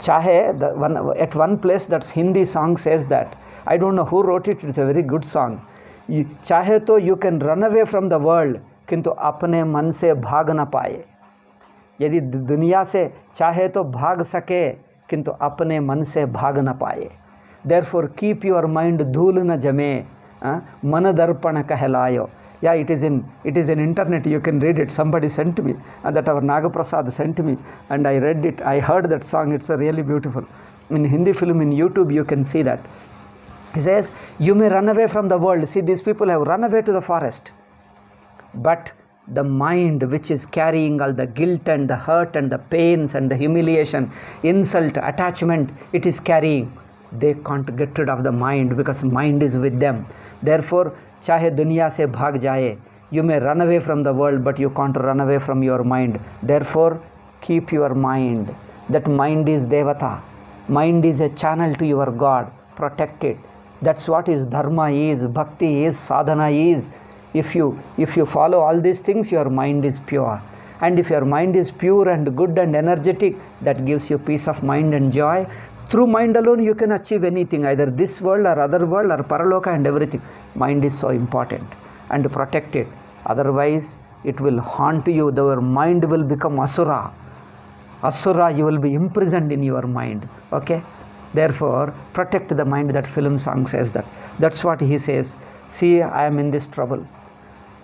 Chahe, at one place that Hindi song says that. I don't know who wrote it. It's a very good song. Chahe to you can run away from the world, किंतु अपने मन से भाग न पाए. यदि दुनिया से चाहे तो भाग सके, किंतु अपने मन से भाग न पाए. Therefore keep your mind धूल न जमे. मन दर्पण कहलायो. Yeah, it is in internet. You can read it. Somebody sent me, that our Nagaprasad sent me, and I read it. I heard that song. It's a really beautiful. In Hindi film, in YouTube, you can see that. He says, you may run away from the world. See, these people have run away to the forest. But the mind which is carrying all the guilt and the hurt and the pains and the humiliation, insult, attachment, it is carrying. They can't get rid of the mind because mind is with them. Therefore, chahe duniya se bhag jaye, you may run away from the world, but you can't run away from your mind. Therefore, keep your mind. That mind is Devata. Mind is a channel to your God. Protect it. That's what is dharma is, bhakti is, sadhana is. If you follow all these things, your mind is pure. And if your mind is pure and good and energetic, that gives you peace of mind and joy. Through mind alone, you can achieve anything, either this world or other world or paraloka and everything. Mind is so important, and protect it. Otherwise, it will haunt you. Your mind will become asura. Asura, you will be imprisoned in your mind. Okay? Therefore, protect the mind. That film song says that. That's what he says. See, I am in this trouble.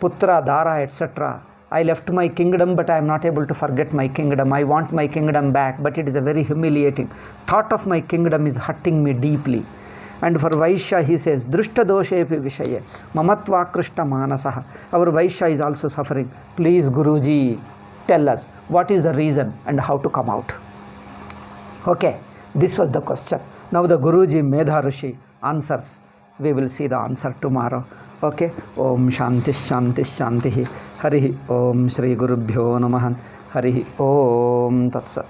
Putra, Dara, etc. I left my kingdom, but I am not able to forget my kingdom. I want my kingdom back, but it is a very humiliating. Thought of my kingdom is hurting me deeply. And for Vaishya, he says, Drishta doshepi vishaye, mamatva krishta manasaha. Our Vaishya is also suffering. Please, Guruji, tell us what is the reason and how to come out. Okay, this was the question. Now the Guruji Medha Rishi answers. We will see the answer tomorrow. Okay. Om Shanti Shanti Shanti. Hari Om Shri Gurubhyo Namaha. Hari Om Tat Sat.